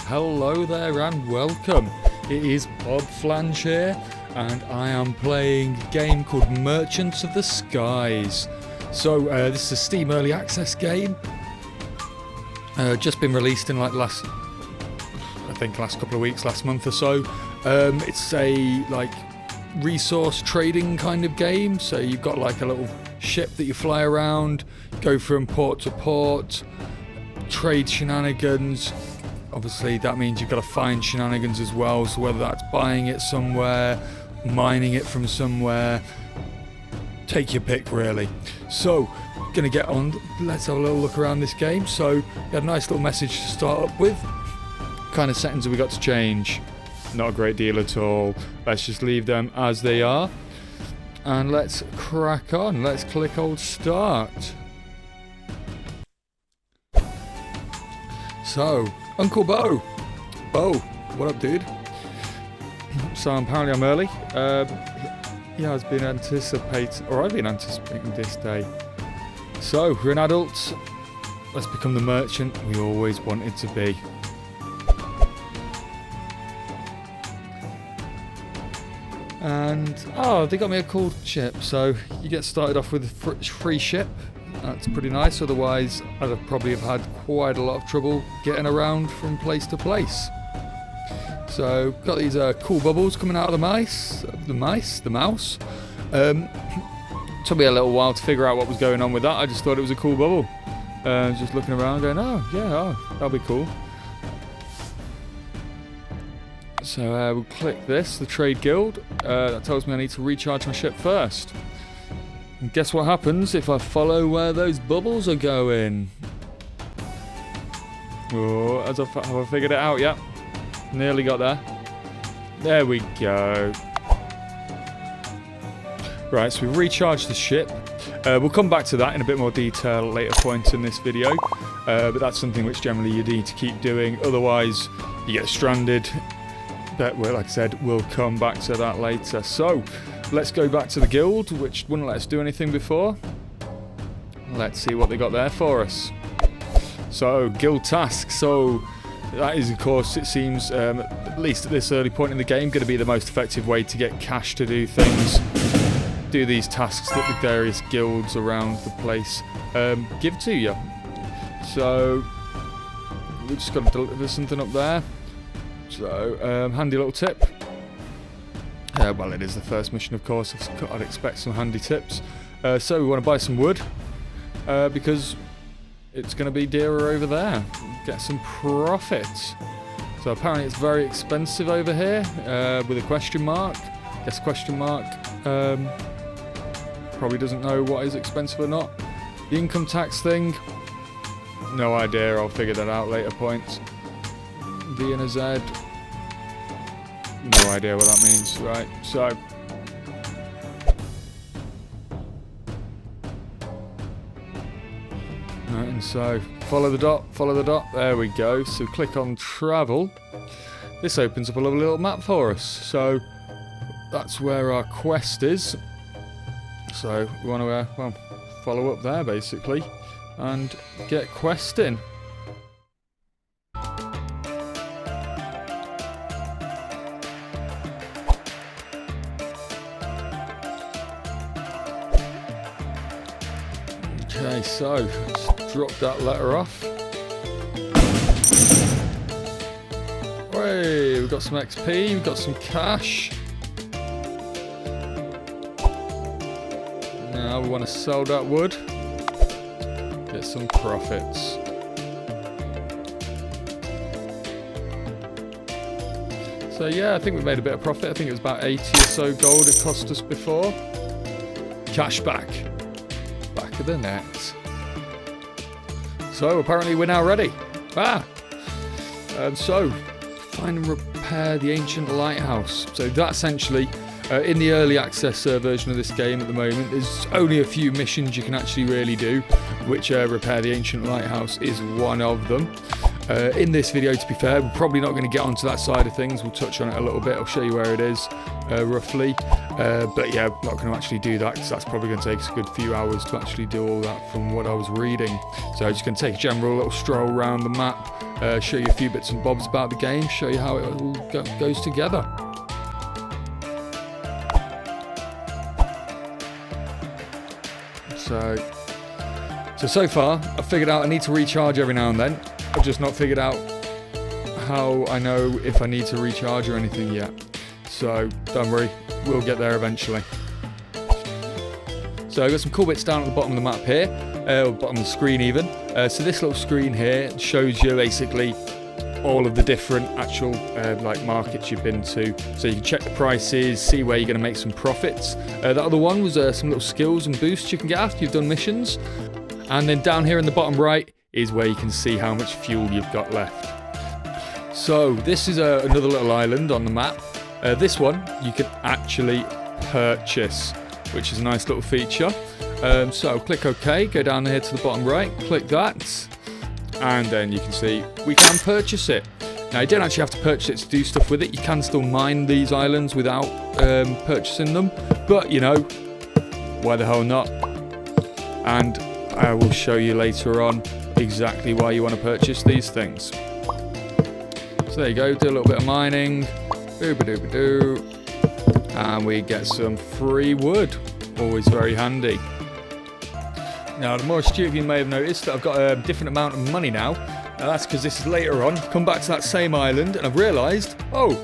Hello there and welcome. It is Bob Flange here and I am playing a game called Merchants of the Skies. So this is a Steam Early Access game. Just been released in like last couple of weeks, last month or so. It's a like resource trading kind of game. So you've got like a little ship that you fly around, go from port to port, trade shenanigans. Obviously that means you've got to find shenanigans as well, so whether that's buying it somewhere, mining it from somewhere, take your pick really. So, gonna get on, let's have a little look around this game. So, we had a nice little message to start up with. What kind of settings have we got to change? Not a great deal at all. Let's just leave them as they are. And let's crack on, let's click old start. So, Uncle Bo, what up, dude? So apparently I'm early. Yeah, I've been anticipating this day. So we're an adult. Let's become the merchant we always wanted to be. And they got me a cool ship. So you get started off with a free ship. That's pretty nice, otherwise I'd have probably had quite a lot of trouble getting around from place to place. So, got these cool bubbles coming out of the mouse. Took me a little while to figure out what was going on with that. I just thought it was a cool bubble. Just looking around going, that'll be cool. So we'll click this, the Trade Guild. That tells me I need to recharge my ship first. And guess what happens if I follow where those bubbles are going? Oh, have I figured it out yet? Nearly got there. There we go. Right, so we've recharged the ship. We'll come back to that in a bit more detail at a later point in this video. But that's something which generally you need to keep doing. Otherwise, you get stranded. But like I said, we'll come back to that later. So, let's go back to the guild, which wouldn't let us do anything before. Let's see what they got there for us. So, guild tasks. So, that is, of course, it seems, at least at this early point in the game, going to be the most effective way to get cash to do things. Do these tasks that the various guilds around the place give to you. So, we've just got to deliver something up there. So, handy little tip. Well, it is the first mission, of course. I'd expect some handy tips. So, we want to buy some wood because it's going to be dearer over there. Get some profit. So, apparently, it's very expensive over here with a question mark. Guess question mark. Probably doesn't know what is expensive or not. The income tax thing. No idea. I'll figure that out later points. D and a Z. No idea what that means. Right, so. Right, and so follow the dot, there we go. So click on travel. This opens up a lovely little map for us. So that's where our quest is. So we want to, follow up there basically and get questing. Okay, so let's drop that letter off. Hey, we've got some XP, we've got some cash. Now we want to sell that wood, get some profits. So yeah, I think we made a bit of profit. I think it was about 80 or so gold it cost us before. Cash back. Back of the net. So apparently we're now ready. And so find and repair the ancient lighthouse. So that essentially, in the early access version of this game at the moment, there's only a few missions you can actually really do, which repair the ancient lighthouse is one of them. In this video, to be fair, we're probably not going to get onto that side of things. We'll touch on it a little bit. I'll show you where it is, roughly. But yeah, I'm not going to actually do that because that's probably going to take us a good few hours to actually do all that from what I was reading. So I'm just going to take a general little stroll around the map, show you a few bits and bobs about the game, show you how it all goes together. So far, I've figured out I need to recharge every now and then. I've just not figured out how I know if I need to recharge or anything yet. So don't worry, we'll get there eventually. So I've got some cool bits down at the bottom of the map here, or bottom of the screen even. So this little screen here shows you basically all of the different actual like markets you've been to. So you can check the prices, see where you're going to make some profits. That other one was some little skills and boosts you can get after you've done missions. And then down here in the bottom right is where you can see how much fuel you've got left. So this is another little island on the map. This one you can actually purchase, which is a nice little feature. So click OK, go down here to the bottom right, click that, and then you can see we can purchase it. Now you don't actually have to purchase it to do stuff with it. You can still mine these islands without purchasing them, but you know, why the hell not? And I will show you later on exactly why you want to purchase these things. So there you go, do a little bit of mining, boo-ba-doo-ba-doo, and we get some free wood, always very handy. Now the more astute of you may have noticed that I've got a different amount of money now. Now that's because this is later on, come back to that same island and I've realised, oh,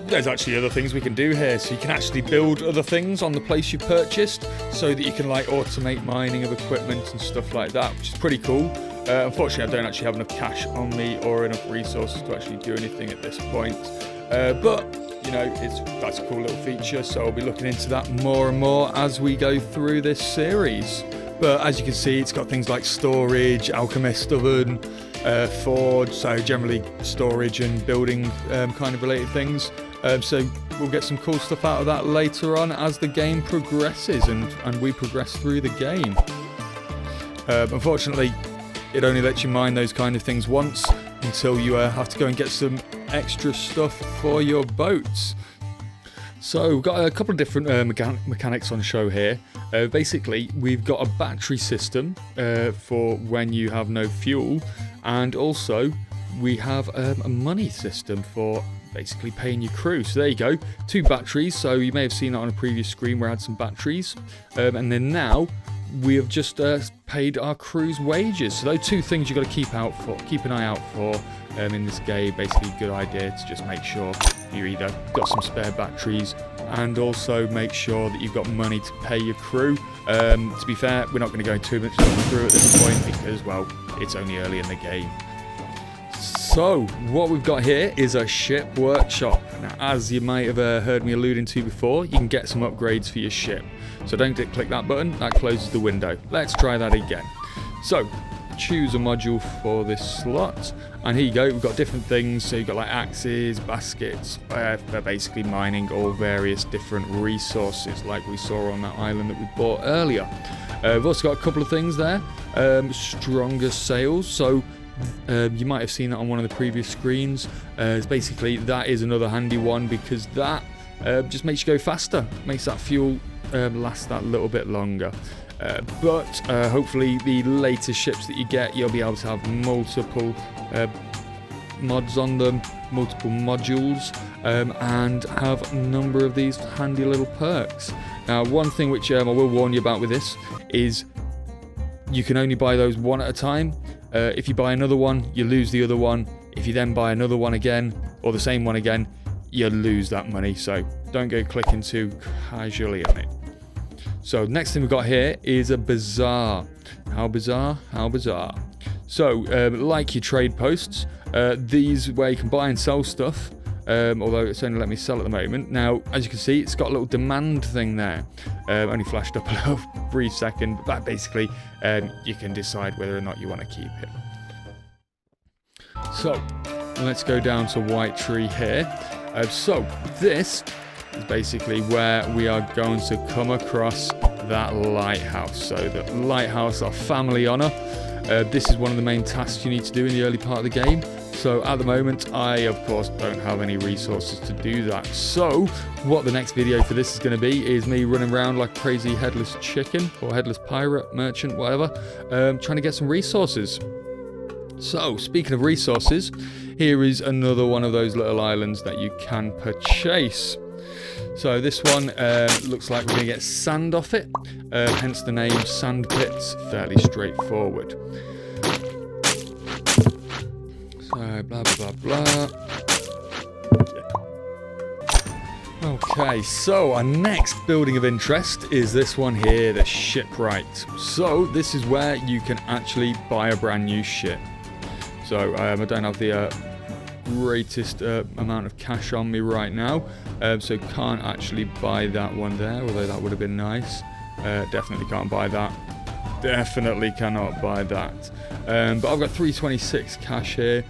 there's actually other things we can do here. So you can actually build other things on the place you've purchased so that you can like automate mining of equipment and stuff like that, which is pretty cool. Unfortunately, I don't actually have enough cash on me or enough resources to actually do anything at this point. But, you know, that's a cool little feature. So I'll be looking into that more and more as we go through this series. But as you can see, it's got things like storage, alchemist oven, forge, so generally storage and building kind of related things. So we'll get some cool stuff out of that later on as the game progresses and we progress through the game. Unfortunately, it only lets you mine those kind of things once until you have to go and get some extra stuff for your boats. So we've got a couple of different mechanics on show here. Basically, we've got a battery system for when you have no fuel, and also we have a money system for basically paying your crew. So there you go, 2 batteries. So you may have seen that on a previous screen where I had some batteries, and then now we have just paid our crew's wages. So those 2 things you've got to keep an eye out for in this game. Basically, a good idea to just make sure you either got some spare batteries and also make sure that you've got money to pay your crew. To be fair, we're not going to go too much through at this point because, well, it's only early in the game. So what we've got here is a ship workshop. Now, as you might have heard me alluding to before, you can get some upgrades for your ship. So don't click that button, that closes the window. Let's try that again. So choose a module for this slot, and here you go, we've got different things. So you've got like axes, baskets, for basically mining all various different resources like we saw on that island that we bought earlier. We've also got a couple of things there. Stronger sails, so you might have seen that on one of the previous screens. Basically that is another handy one because that just makes you go faster, makes that fuel last that little bit longer. But hopefully the later ships that you get, you'll be able to have multiple mods on them, multiple modules, and have a number of these handy little perks. Now, one thing which I will warn you about with this is you can only buy those one at a time. If you buy another one, you lose the other one. If you then buy another one again, or the same one again, you lose that money. So don't go clicking too casually on it. So next thing we've got here is a bazaar. How bizarre, how bizarre. So like your trade posts, these where you can buy and sell stuff, although it's only let me sell at the moment. Now, as you can see, it's got a little demand thing there. Only flashed up a little brief second, but that basically you can decide whether or not you want to keep it. So let's go down to White Tree here. So this is basically where we are going to come across that lighthouse. So the lighthouse, our family honour. This is one of the main tasks you need to do in the early part of the game. So at the moment, I of course don't have any resources to do that. So what the next video for this is going to be is me running around like a crazy headless chicken or headless pirate, merchant, whatever, trying to get some resources. So speaking of resources, here is another one of those little islands that you can purchase. So this one looks like we're going to get sand off it, hence the name Sand Pits. Fairly straightforward. So blah blah blah blah. Okay, so our next building of interest is this one here, the shipwright. So this is where you can actually buy a brand new ship. So I don't have the greatest amount of cash on me right now, so can't actually buy that one there, although that would have been nice. Definitely can't buy that. Definitely cannot buy that. But I've got 326 cash here,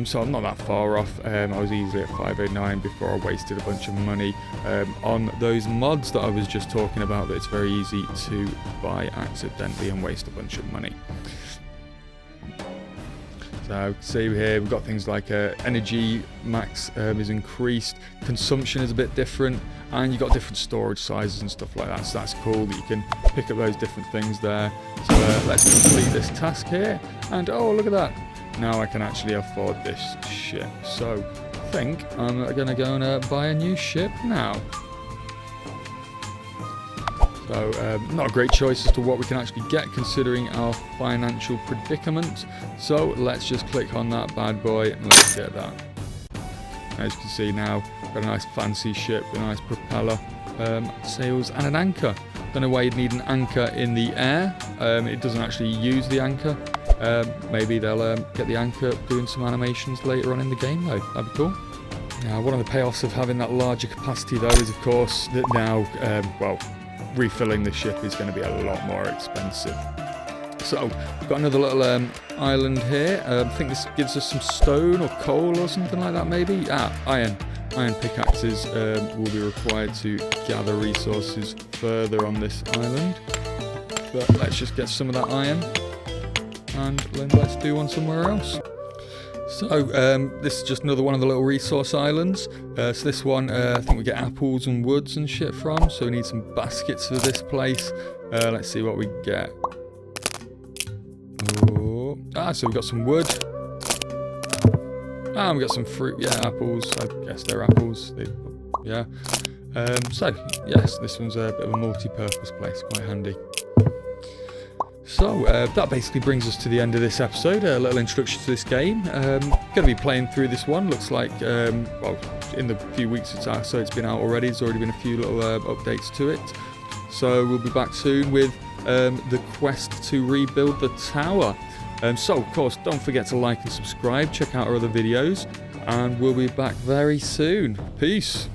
so I'm not that far off. I was easily at 509 before I wasted a bunch of money on those mods that I was just talking about, that it's very easy to buy accidentally and waste a bunch of money. So see here we've got things like energy max is increased, consumption is a bit different, and you've got different storage sizes and stuff like that, so that's cool that you can pick up those different things there. So let's complete this task here, and oh look at that, now I can actually afford this ship. So I think I'm going to go and buy a new ship now. So not a great choice as to what we can actually get considering our financial predicament. So let's just click on that bad boy and let's get that. As you can see now, got a nice fancy ship with a nice propeller, sails and an anchor. Don't know why you'd need an anchor in the air. It doesn't actually use the anchor. Maybe they'll get the anchor doing some animations later on in the game though. That'd be cool. Now one of the payoffs of having that larger capacity though is of course that now, well, refilling the ship is going to be a lot more expensive. So we've got another little island here. I think this gives us some stone or coal or something like that maybe. Iron pickaxes will be required to gather resources further on this island, but let's just get some of that iron and then let's do one somewhere else. So this is just another one of the little resource islands. So this one I think we get apples and woods and shit from, so we need some baskets for this place. Let's see what we get. Oh. So we got some wood. We got some fruit. Yeah, apples. I guess they're apples. Yeah. So yes, this one's a bit of a multi-purpose place, quite handy. So that basically brings us to the end of this episode, a little introduction to this game. Going to be playing through this one, looks like, well, in the few weeks it's out, so it's been out already, there's already been a few little updates to it. So we'll be back soon with the quest to rebuild the tower. So of course, don't forget to like and subscribe, check out our other videos, and we'll be back very soon. Peace!